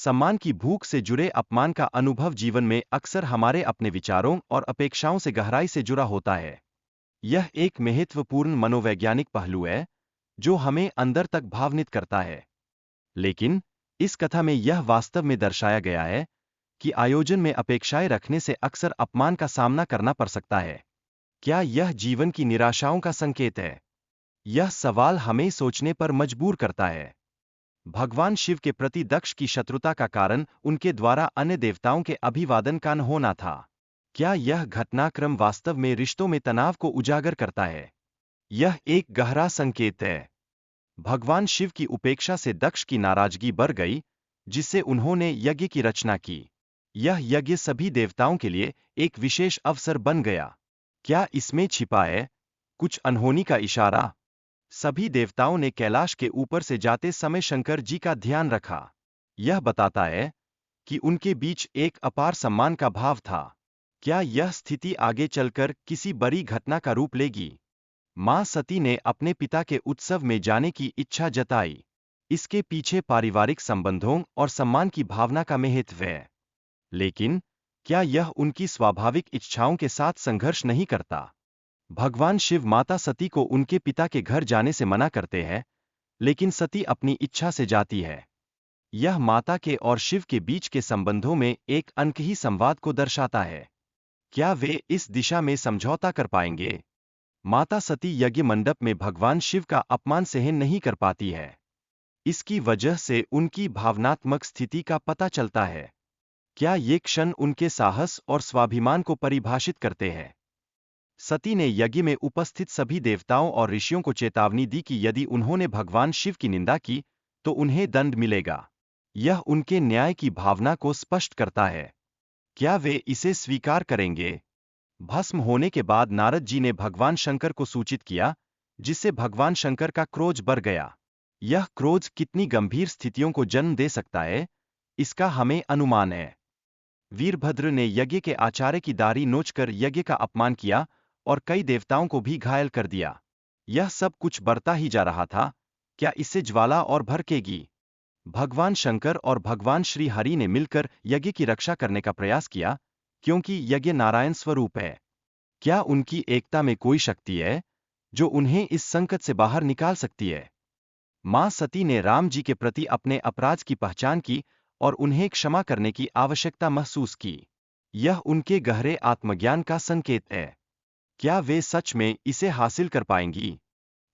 सम्मान की भूख से जुड़े अपमान का अनुभव जीवन में अक्सर हमारे अपने विचारों और अपेक्षाओं से गहराई से जुड़ा होता है। यह एक महत्वपूर्ण मनोवैज्ञानिक पहलू है जो हमें अंदर तक भावनित करता है। लेकिन इस कथा में यह वास्तव में दर्शाया गया है कि आयोजन में अपेक्षाएं रखने से अक्सर अपमान का सामना करना पड़ सकता है। क्या यह जीवन की निराशाओं का संकेत है? यह सवाल हमें सोचने पर मजबूर करता है। भगवान शिव के प्रति दक्ष की शत्रुता का कारण उनके द्वारा अन्य देवताओं के अभिवादन का न होना था। क्या यह घटनाक्रम वास्तव में रिश्तों में तनाव को उजागर करता है? यह एक गहरा संकेत है। भगवान शिव की उपेक्षा से दक्ष की नाराजगी बढ़ गई, जिससे उन्होंने यज्ञ की रचना की। यह यज्ञ सभी देवताओं के लिए एक विशेष अवसर बन गया। क्या इसमें छिपा है कुछ अनहोनी का इशारा? सभी देवताओं ने कैलाश के ऊपर से जाते समय शंकर जी का ध्यान रखा। यह बताता है कि उनके बीच एक अपार सम्मान का भाव था। क्या यह स्थिति आगे चलकर किसी बड़ी घटना का रूप लेगी? मां सती ने अपने पिता के उत्सव में जाने की इच्छा जताई। इसके पीछे पारिवारिक संबंधों और सम्मान की भावना का महत्व है। लेकिन क्या यह उनकी स्वाभाविक इच्छाओं के साथ संघर्ष नहीं करता? भगवान शिव माता सती को उनके पिता के घर जाने से मना करते हैं, लेकिन सती अपनी इच्छा से जाती है। यह माता के और शिव के बीच के संबंधों में एक अनकही संवाद को दर्शाता है। क्या वे इस दिशा में समझौता कर पाएंगे? माता सती यज्ञ मंडप में भगवान शिव का अपमान सहन नहीं कर पाती है। इसकी वजह से उनकी भावनात्मक स्थिति का पता चलता है। क्या ये क्षण उनके साहस और स्वाभिमान को परिभाषित करते हैं? सती ने यज्ञ में उपस्थित सभी देवताओं और ऋषियों को चेतावनी दी कि यदि उन्होंने भगवान शिव की निंदा की तो उन्हें दंड मिलेगा। यह उनके न्याय की भावना को स्पष्ट करता है। क्या वे इसे स्वीकार करेंगे? भस्म होने के बाद नारद जी ने भगवान शंकर को सूचित किया, जिससे भगवान शंकर का क्रोध बढ़ गया। यह क्रोध कितनी गंभीर स्थितियों को जन्म दे सकता है, इसका हमें अनुमान है। वीरभद्र ने यज्ञ के आचार्य की दाढ़ी नोचकर यज्ञ का अपमान किया और कई देवताओं को भी घायल कर दिया। यह सब कुछ बढ़ता ही जा रहा था। क्या इससे ज्वाला और भड़केगी? भगवान शंकर और भगवान श्री हरि ने मिलकर यज्ञ की रक्षा करने का प्रयास किया, क्योंकि यज्ञ नारायण स्वरूप है। क्या उनकी एकता में कोई शक्ति है जो उन्हें इस संकट से बाहर निकाल सकती है? मां सती ने राम जी के प्रति अपने अपराध की पहचान की और उन्हें क्षमा करने की आवश्यकता महसूस की। यह उनके गहरे आत्मज्ञान का संकेत है। क्या वे सच में इसे हासिल कर पाएंगी?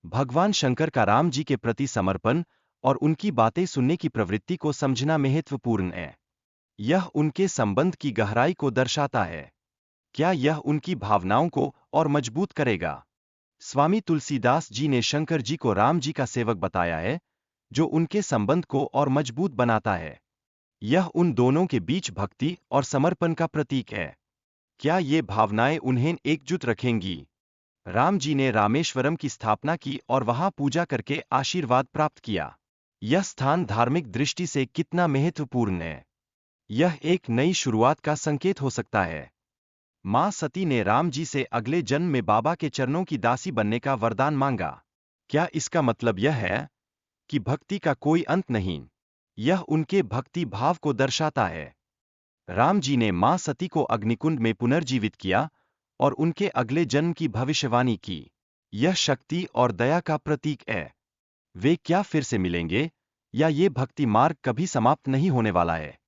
भगवान शंकर का राम जी के प्रति समर्पण और उनकी बातें सुनने की प्रवृत्ति को समझना महत्वपूर्ण है। यह उनके संबंध की गहराई को दर्शाता है। क्या यह उनकी भावनाओं को और मजबूत करेगा? स्वामी तुलसीदास जी ने शंकर जी को राम जी का सेवक बताया है, जो उनके संबंध को और मजबूत बनाता है। यह उन दोनों के बीच भक्ति और समर्पण का प्रतीक है। क्या ये भावनाएं उन्हें एकजुट रखेंगी? राम जी ने रामेश्वरम की स्थापना की और वहां पूजा करके आशीर्वाद प्राप्त किया। यह स्थान धार्मिक दृष्टि से कितना महत्वपूर्ण है? यह एक नई शुरुआत का संकेत हो सकता है। मां सती ने राम जी से अगले जन्म में बाबा के चरणों की दासी बनने का वरदान मांगा। क्या इसका मतलब यह है कि भक्ति का कोई अंत नहीं? यह उनके भक्ति भाव को दर्शाता है। राम जी ने मां सती को अग्निकुंड में पुनर्जीवित किया और उनके अगले जन्म की भविष्यवाणी की। यह शक्ति और दया का प्रतीक है। वे क्या फिर से मिलेंगे, या ये भक्ति मार्ग कभी समाप्त नहीं होने वाला है?